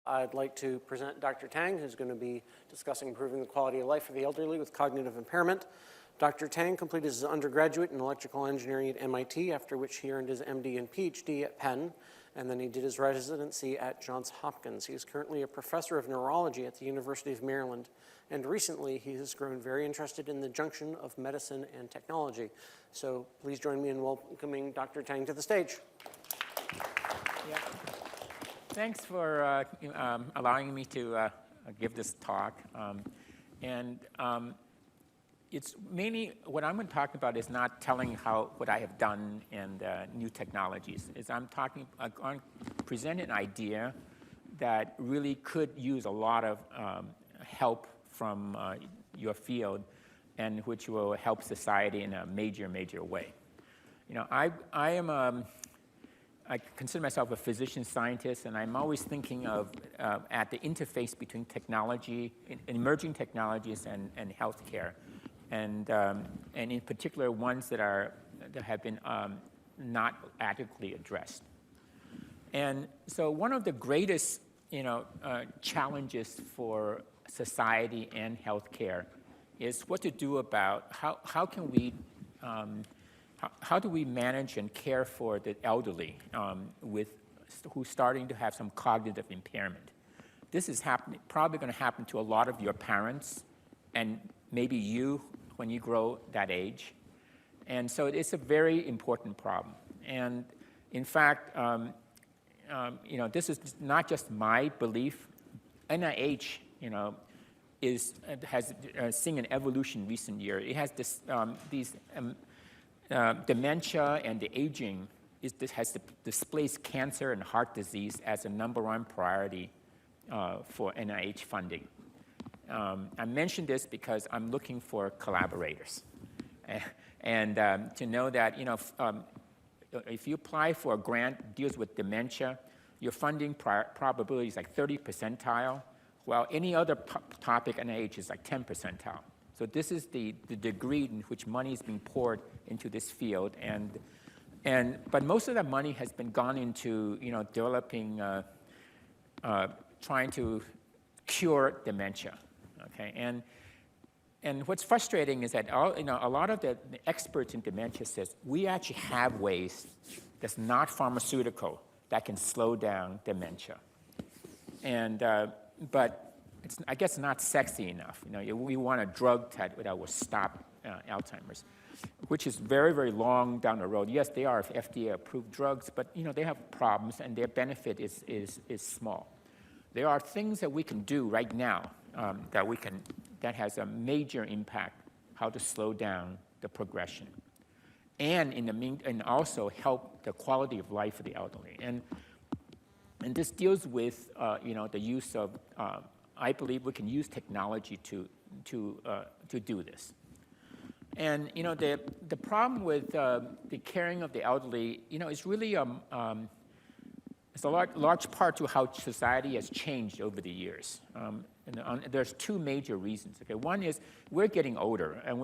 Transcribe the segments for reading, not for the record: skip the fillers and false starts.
I'd like to present Dr. Tang, who's going to be discussing improving the quality of life for the elderly with cognitive impairment. Dr. Tang completed his undergraduate in electrical engineering at MIT, after which he earned his MD and PhD at Penn, and then he did his residency at Johns Hopkins. He is currently a professor of neurology at the University of Maryland, and recently he has grown very interested in the junction of medicine and technology. So please join me in welcoming Dr. Tang to the stage. Yeah. Thanks for allowing me to give this talk. It's mainly what I'm going to talk about is not telling what I have done and new technologies. I'm going to present an idea that really could use a lot of help from your field, and which will help society in a major, major way. You know, I consider myself a physician scientist, and I'm always thinking of at the interface between technology, emerging technologies, and healthcare, and in particular ones that have been not adequately addressed. And so one of the greatest challenges for society and healthcare is what to do about how do we manage and care for the elderly who's starting to have some cognitive impairment? This is probably going to happen to a lot of your parents and maybe you when you grow that age. And so it's a very important problem. And in fact, this is not just my belief. NIH, has seen an evolution in recent years. It has dementia and the aging has displaced cancer and heart disease as a #1 priority for NIH funding. I mention this because I'm looking for collaborators, and to know that if you apply for a grant that deals with dementia, your funding probability is like 30 percentile, while any other topic NIH is like 10 percentile. So this is the degree in which money is being poured into this field, but most of that money has been gone into developing, trying to cure dementia. Okay, and what's frustrating is that a lot of the experts in dementia says we actually have ways that's not pharmaceutical that can slow down dementia, but I guess not sexy enough. We want a drug that will stop Alzheimer's, which is very, very long down the road. Yes, they are FDA-approved drugs, but they have problems, and their benefit is small. There are things that we can do right now that has a major impact how to slow down the progression, and also help the quality of life for the elderly. And this deals with the use of. I believe we can use technology to do this. And the problem with the caring of the elderly, is really it's a large part to how society has changed over the years. And there's two major reasons. Okay, one is we're getting older, and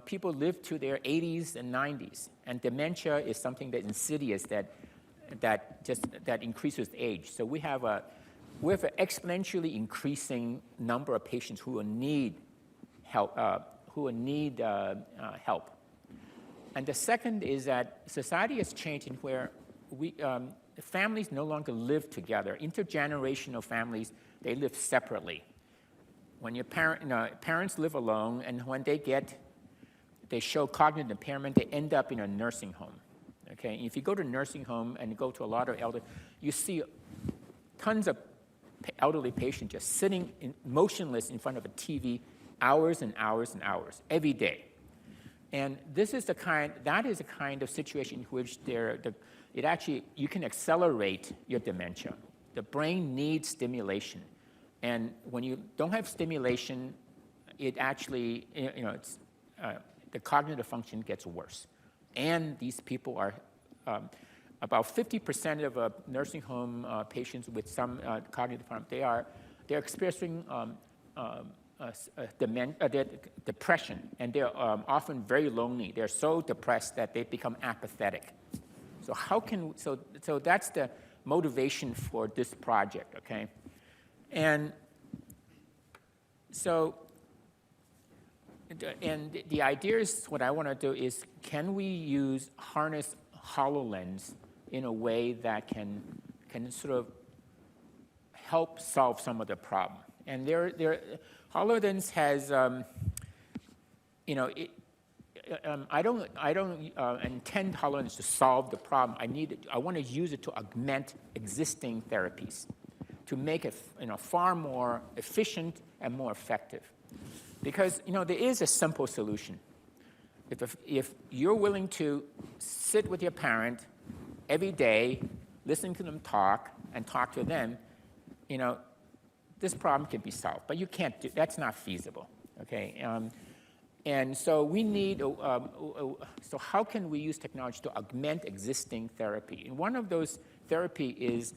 people live to their 80s and 90s, and dementia is something that insidious that increases age. So we have an exponentially increasing number of patients who will need help. Help. And the second is that society has changed in where families no longer live together. Intergenerational families, they live separately. When your parents live alone, and when they show cognitive impairment, they end up in a nursing home. Okay, and if you go to a nursing home and go to a lot of elderly, you see tons of elderly patients just sitting motionless in front of a TV hours and hours and hours every day. And that is a kind of situation in which you can accelerate your dementia. The brain needs stimulation, and when you don't have stimulation, it actually the cognitive function gets worse. And these people are about 50% of nursing home patients with some cognitive harm. They're experiencing depression, and they're often very lonely. They're so depressed that they become apathetic. So that's motivation for this project, okay? And so, and the idea is, what I want to do is, can we harness HoloLens in a way that can sort of help solve some of the problem? And HoloLens has, I don't intend HoloLens to solve the problem. I want to use it to augment existing therapies, to make it far more efficient and more effective. Because there is a simple solution. If you're willing to sit with your parent every day, listen to them talk, and talk to them, this problem can be solved. But you can't do that's not feasible. Okay. And so we need, so how can we use technology to augment existing therapy? And one of those therapy is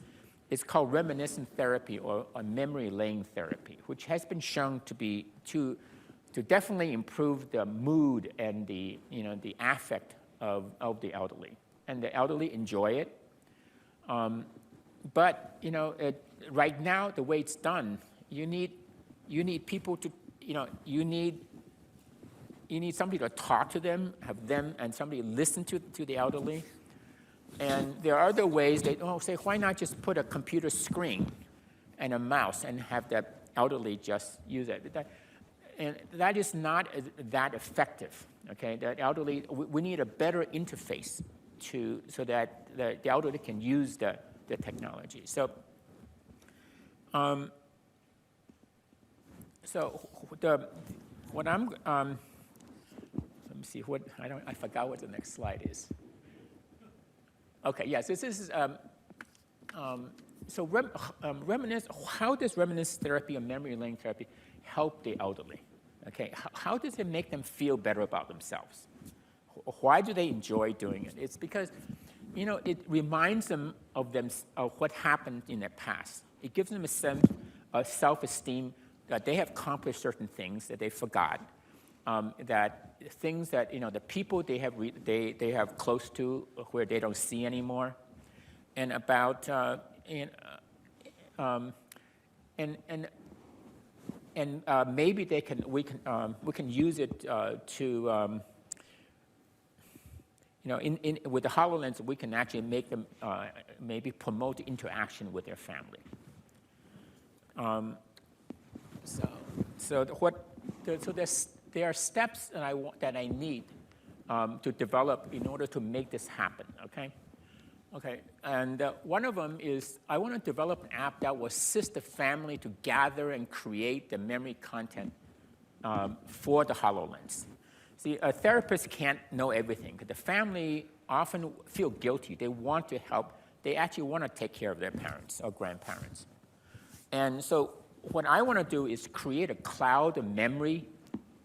called reminiscent therapy, or memory lane therapy, which has been shown to definitely improve the mood and the affect of the elderly. And the elderly enjoy it. But right now, the way it's done, you need people to, you need somebody to talk to them, and somebody listen to the elderly. And there are other ways that, say, why not just put a computer screen and a mouse and have the elderly just use it? And that is not that effective, okay? The elderly, we need a better interface so that the elderly can use the technology. So, what I'm, let me see, I forgot what the next slide is. Okay, yes, this is, how does reminiscence therapy or memory lane therapy help the elderly? Okay, how does it make them feel better about themselves? Why do they enjoy doing it? It's because, it reminds them of what happened in their past. It gives them a sense of self-esteem that they have accomplished certain things that they forgot, that things that, the people they have close to where they don't see anymore, and about, maybe we can use it to, with the HoloLens, we can actually make them maybe promote interaction with their family. There are steps that I need to develop in order to make this happen. Okay. Okay, and one of them is I want to develop an app that will assist the family to gather and create the memory content for the HoloLens. See, a therapist can't know everything. The family often feel guilty. They want to help. They actually want to take care of their parents or grandparents. And so what I want to do is create a cloud of memory.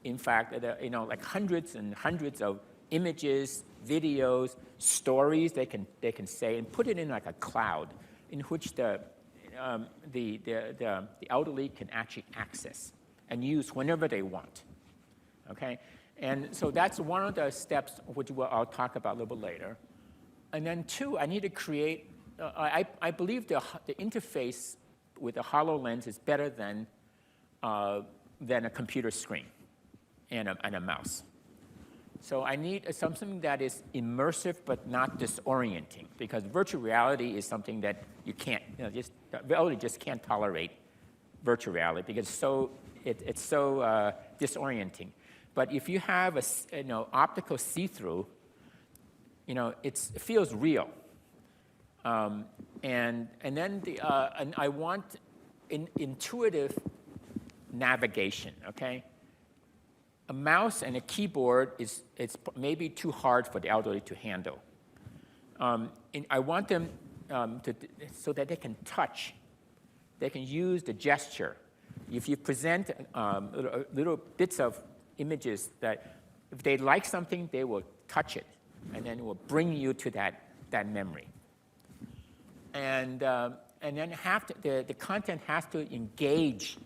In fact, like hundreds and hundreds of images, videos, stories they can say, and put it in like a cloud in which the elderly can actually access and use whenever they want. Okay, and so that's one of the steps which I'll talk about a little bit later. And then two, I need to create. I believe the interface with the HoloLens is better than a computer screen and a mouse. So I need something that is immersive but not disorienting, because virtual reality is something that you can't, the elderly just can't tolerate virtual reality because it's so disorienting. But if you have optical see-through, it feels real. And then and I want intuitive navigation. Okay. A mouse and a keyboard it's maybe too hard for the elderly to handle. And I want them so that they can touch, they can use the gesture. If you present little bits of images that if they like something, they will touch it, and then it will bring you to that memory. And then the content has to engage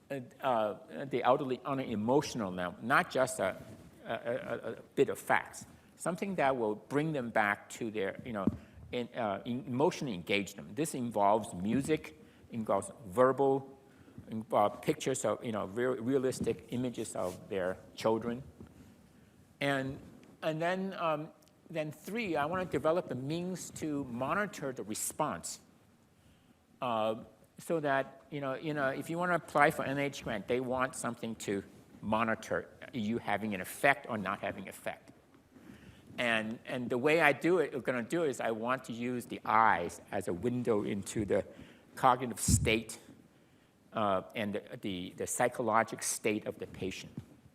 the elderly on an emotional level, not just a bit of facts. Something that will bring them back to their, emotionally engage them. This involves music, involves verbal, involves pictures of realistic images of their children, and then 3, I want to develop the means to monitor the response, so that if you want to apply for NIH grant, they want something to monitor you having an effect or not having effect. And the way we're going to do it is I want to use the eyes as a window into the cognitive state and the psychological state of the patient.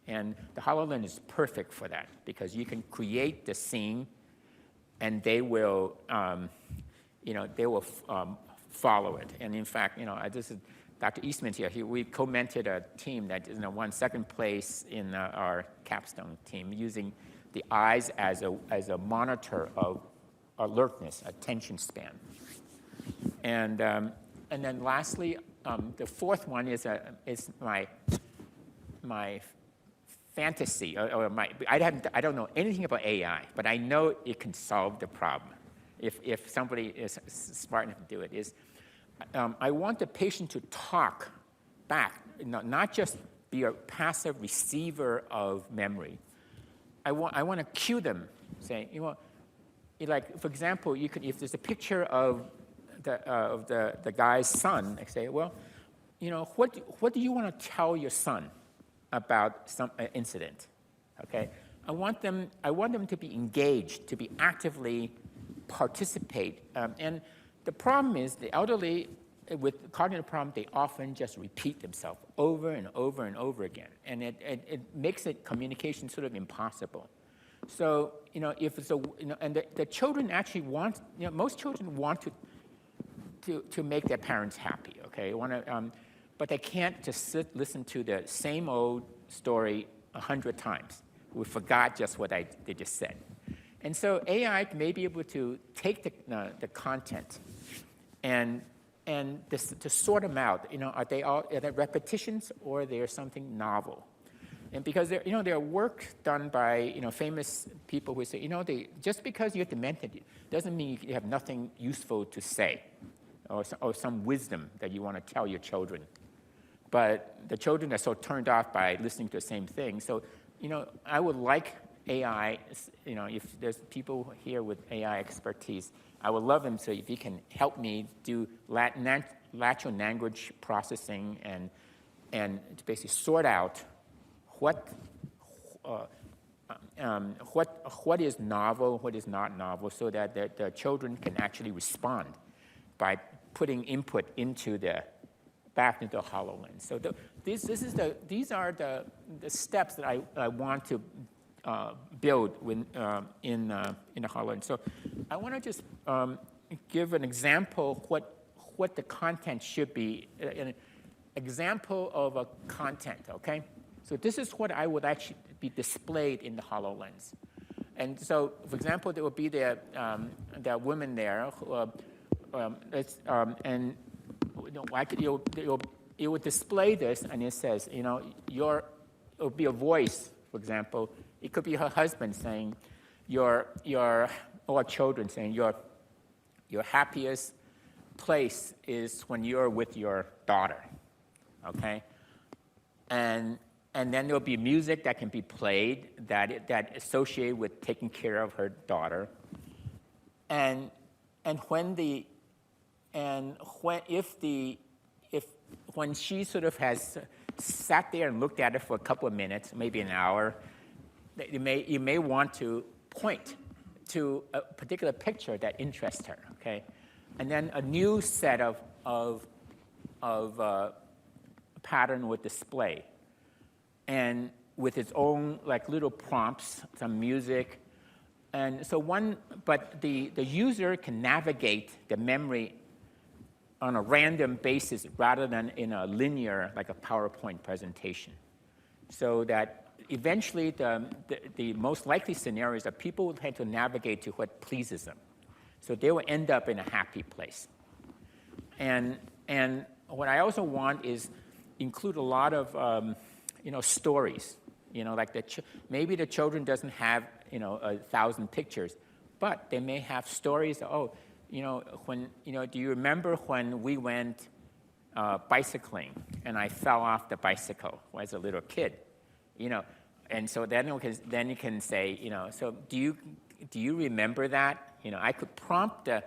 And the HoloLens is perfect for that because you can create the scene, and they will, follow it. And in fact, this is Dr. Eastman here. We co-mentored a team that won 2nd place in our capstone team using the eyes as a monitor of alertness, attention span. And then lastly, the 4th one is my fantasy, I don't know anything about AI, but I know it can solve the problem if somebody is smart enough to do it. I want the patient to talk back, not just be a passive receiver of memory. I want to cue them, saying, like for example, if there's a picture of the guy's son, I say, well, what do you want to tell your son about some incident? Okay, I want them to be engaged, to be actively participate. And the problem is the elderly with cognitive problem, they often just repeat themselves over and over and over again, and it makes communication sort of impossible. So if it's and the children actually want, most children want to make their parents happy. Okay, but they can't just listen to the same old story 100 times. We forgot just what they just said. And so AI may be able to take the content and to sort them out. Are they repetitions or are they something novel? And because there are work done by famous people who say just because you're demented doesn't mean you have nothing useful to say, or some wisdom that you want to tell your children. But the children are so turned off by listening to the same thing. So I would like AI. If there's people here with AI expertise, I would love them. So if you can help me do natural language processing and to basically sort out what is novel, what is not novel, so that the children can actually respond by putting input back into the HoloLens. So these are the steps that I want to build in the HoloLens. So I want to just give an example of what the content should be, an example of a content, okay? So this is what I would actually be displayed in the HoloLens. And so, for example, there would be the woman there, and it would display this, and it says, it would be a voice, for example. It could be her husband saying, or children saying, your happiest place is when you're with your daughter, okay? And then there'll be music that can be played that associated with taking care of her daughter, and when she sort of has sat there and looked at it for a couple of minutes, maybe an hour, you may want to point to a particular picture that interests her, okay? And then a new set of pattern would display, and with its own little prompts, some music, and so but the user can navigate the memory on a random basis rather than in a linear, like a PowerPoint presentation. So that eventually the most likely scenario is that people will tend to navigate to what pleases them. So they will end up in a happy place. And what I also want is include a lot of stories. Like maybe the children doesn't have 1,000 pictures, but they may have stories. do you remember when we went bicycling and I fell off the bicycle as a little kid? And so then you can say, so do you remember that? I could prompt the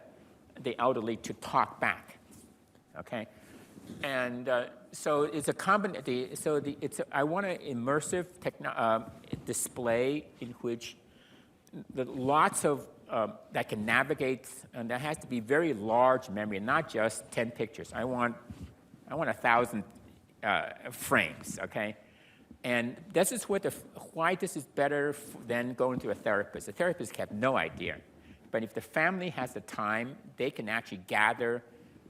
elderly to talk back, okay? And so it's a combination. I want an immersive display in which lots of that can navigate, and that has to be very large memory, not just 10 pictures. I want 1,000 frames, okay? And this is why this is better than going to a therapist. The therapist have no idea. But if the family has the time, they can actually gather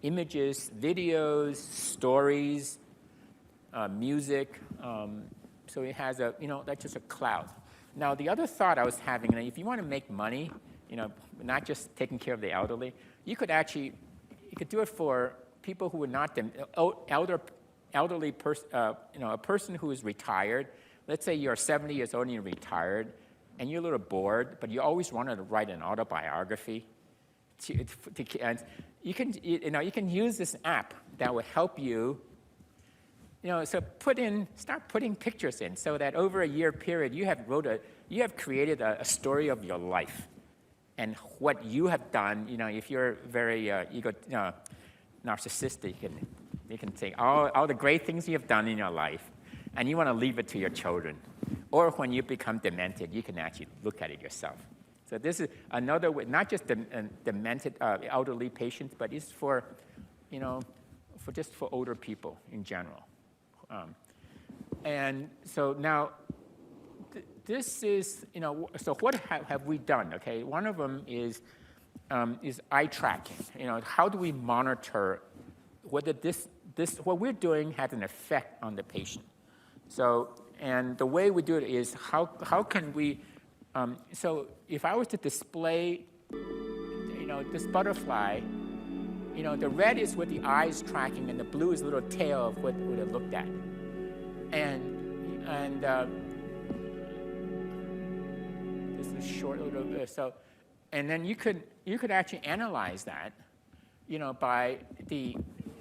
images, videos, stories, music. So it has that's just a cloud. Now, the other thought I was having, if you want to make money, not just taking care of the elderly, you could do it for people who are not elderly person, a person who is retired. Let's say you're 70 years old and you're retired, and you're a little bored, but you always wanted to write an autobiography. And you can use this app that will help you. So start putting pictures in, so that over a year period you have created a story of your life, and what you have done. If you're very narcissistic, you can say all the great things you have done in your life, and you want to leave it to your children. Or when you become demented, you can actually look at it yourself. So this is another way, not just demented elderly patients, but it's for older people in general. And so now, this is, so what have we done? Okay, one of them is eye tracking. How do we monitor whether what we're doing has an effect on the patient? So, and the way we do it is how can we? So if I was to display, this butterfly, the red is what the eye is tracking, and the blue is a little tail of what it looked at, and this is short little bit. So, and then you could actually analyze that, by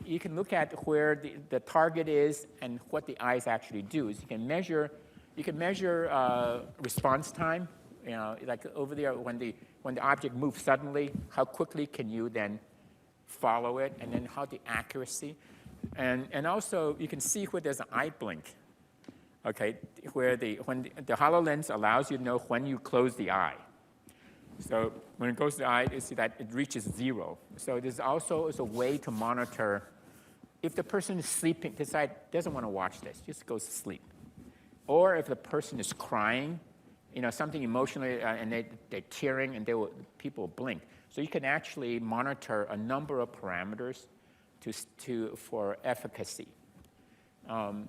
you can look at where the target is and what the eyes actually do. So you can measure response time. Like over there, when the object moves suddenly, how quickly can you then follow it, and then how the accuracy, and also you can see where there's an eye blink. Okay, when the Hololens allows you to know when you close the eye. So when it goes to the eye, you see that it reaches 0. So there's also a way to monitor if the person is sleeping, doesn't want to watch this, just goes to sleep, or if the person is crying. Something emotionally, and they're tearing, and people blink. So you can actually monitor a number of parameters for efficacy. So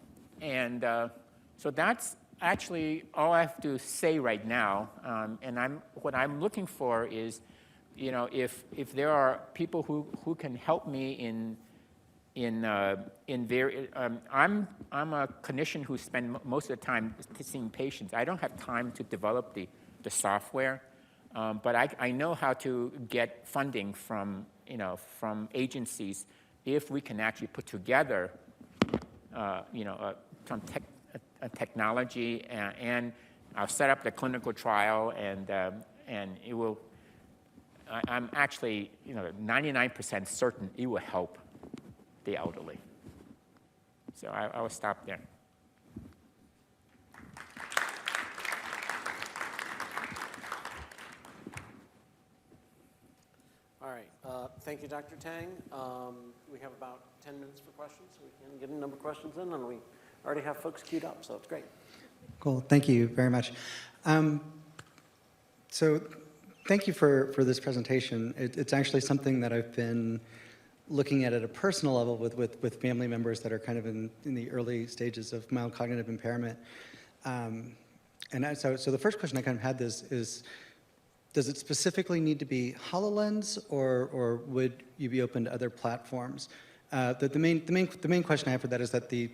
that's actually all I have to say right now. And what I'm looking for is, if there are people who can help me I'm a clinician who spends most of the time seeing patients. I don't have time to develop the software, but I know how to get funding from agencies if we can actually put together some technology, and I'll set up the clinical trial, and it will. I'm actually 99% certain it will help the elderly. So I will stop there. All right. Thank you, Dr. Tang. We have about 10 minutes for questions, so we can get a number of questions in, and we already have folks queued up, so it's great. Cool. Thank you very much. So thank you for this presentation. It's actually something that I've been looking at a personal level with family members that are kind of in the early stages of mild cognitive impairment. So the first question I kind of had is, does it specifically need to be HoloLens, or would you be open to other platforms? The main question I have for that is that the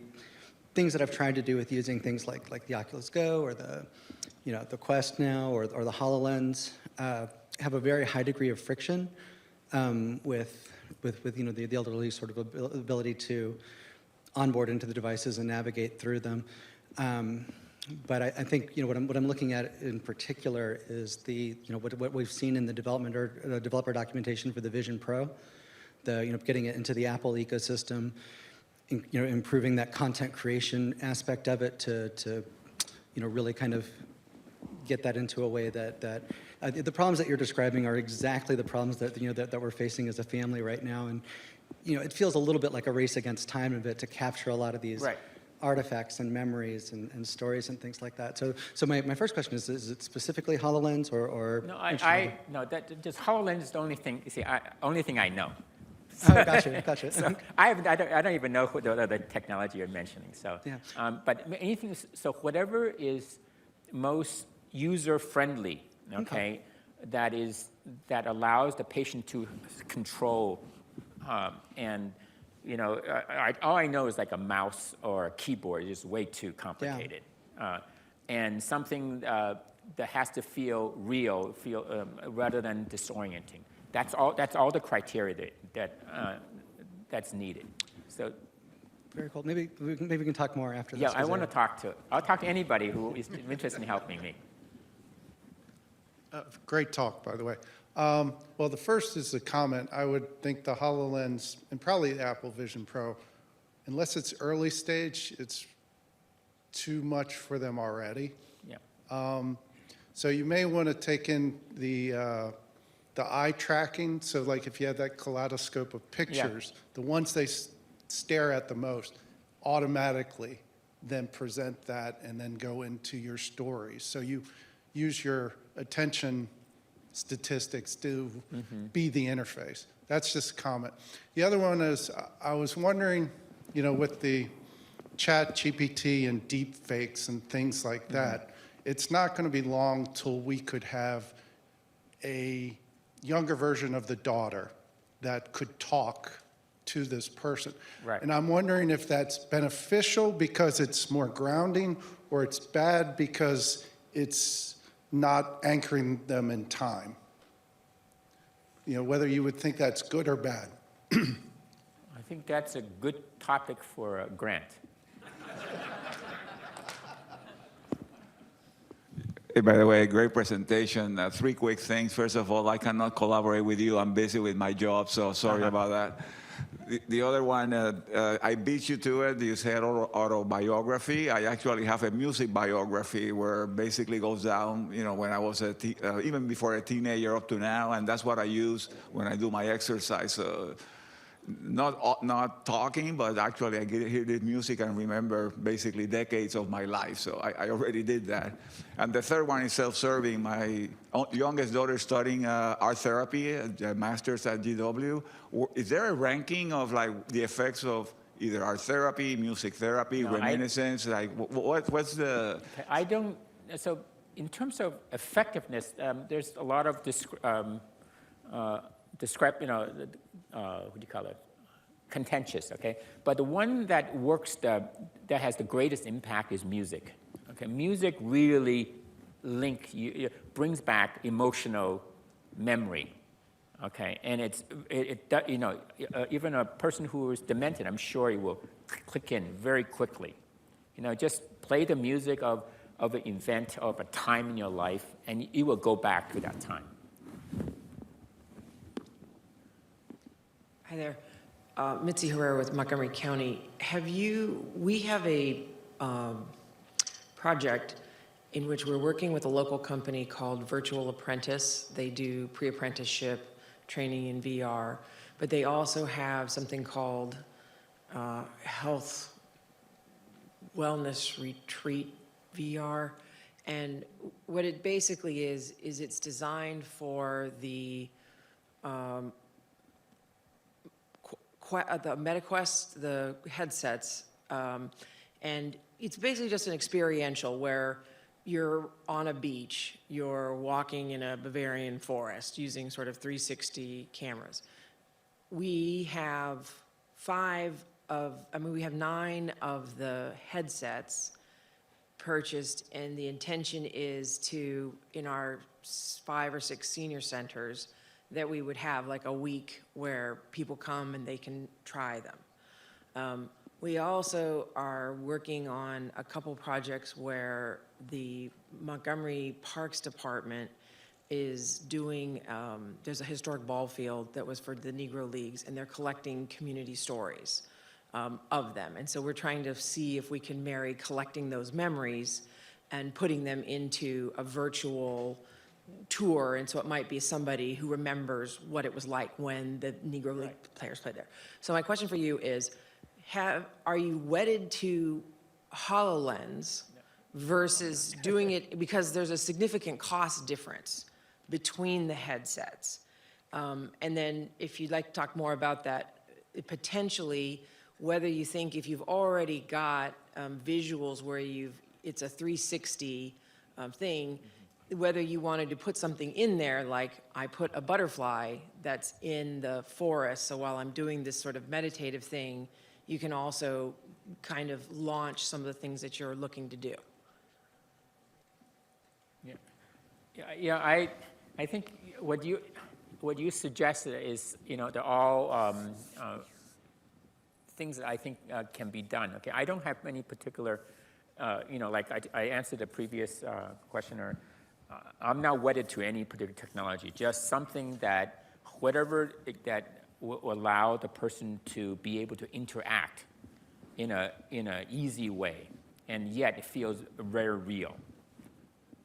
things that I've tried to do with using things like the Oculus Go or the Quest now or the HoloLens have a very high degree of friction. with the elderly sort of ability to onboard into the devices and navigate through them. But I think what I'm looking at in particular is what we've seen in the development or developer documentation for the Vision Pro, getting it into the Apple ecosystem, improving that content creation aspect of it to really kind of get that into a way that the problems that you're describing are exactly the problems that we're facing as a family right now, and it feels a little bit like a race against time a bit to capture a lot of these artifacts and memories and stories and things like that. So my first question is it specifically HoloLens or no, just HoloLens is the only thing. You see, only thing I know. Oh, gotcha. So I don't even know what the other technology you're mentioning. So, yeah. But anything. So whatever is most user friendly, okay, that allows the patient to control, and all I know is like a mouse or a keyboard is way too complicated, and something that has to feel real, rather than disorienting. That's all the criteria that's needed. So. Very cool. Maybe we can talk more after this. Yeah, I'll talk to anybody who is interested in helping me. Great talk, by the way. Well, the first is a comment. I would think the HoloLens and probably the Apple Vision Pro, unless it's early stage, it's too much for them already. Yeah. So you may want to take in the eye tracking. So like if you have that kaleidoscope of pictures, the ones they stare at the most automatically then present that and then go into your stories. So you use your attention statistics to be the interface. That's just a comment. The other one is I was wondering, with the chat GPT and deep fakes and things like that, it's not going to be long till we could have a younger version of the daughter that could talk to this person. Right. And I'm wondering if that's beneficial because it's more grounding, or it's bad because it's not anchoring them in time. Whether you would think that's good or bad. I think that's a good topic for a grant. Hey, by the way, great presentation. 3 quick things. First of all, I cannot collaborate with you. I'm busy with my job, so sorry about that. The other one, I beat you to it. You said autobiography. I actually have a music biography where basically goes down, when I was even before a teenager up to now, and that's what I use when I do my exercise. Not talking, but actually I hear this music and remember basically decades of my life. So I already did that. And the third one is self-serving. My youngest daughter is studying art therapy, a master's at GW. Is there a ranking of like the effects of either art therapy, music therapy, reminiscence? What's the? I don't. So in terms of effectiveness, there's a lot of what do you call it? Contentious, okay? But the one that works, that has the greatest impact is music. Okay, music really brings back emotional memory. Okay, and even a person who is demented, I'm sure he will click in very quickly. Just play the music of an event, of a time in your life, and you will go back to that time. Hi there, Mitzi Herrera with Montgomery County. We have a project in which we're working with a local company called Virtual Apprentice. They do pre-apprenticeship training in VR, but they also have something called Health Wellness Retreat VR. And what it basically is it's designed for the MetaQuest, the headsets, and it's basically just an experiential where you're on a beach, you're walking in a Bavarian forest using sort of 360 cameras. We have 9 of the headsets purchased, and the intention is to, in our 5 or 6 senior centers, that we would have like a week where people come and they can try them. We also are working on a couple projects where the Montgomery Parks Department is doing, there's a historic ball field that was for the Negro Leagues, and they're collecting community stories of them. And so we're trying to see if we can marry collecting those memories and putting them into a virtual tour. And so it might be somebody who remembers what it was like when the Negro League players played there. So my question for you is, are you wedded to HoloLens versus doing it, because there's a significant cost difference between the headsets? And then if you'd like to talk more about that, potentially whether you think if you've already got visuals where it's a 360 thing, whether you wanted to put something in there, like I put a butterfly that's in the forest, so while I'm doing this sort of meditative thing, you can also kind of launch some of the things that you're looking to do. I think what you suggested is, they're all things that I think can be done. Okay, I don't have any particular, like I answered the previous questioner. I'm not wedded to any particular technology. Just something that that will allow the person to be able to interact in a easy way, and yet it feels very real.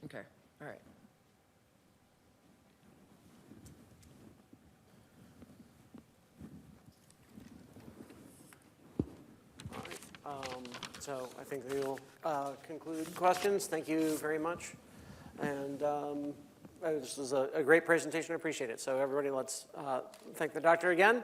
Okay, all right. So I think we will conclude questions. Thank you very much. And this was a great presentation. I appreciate it. So everybody, let's thank the doctor again.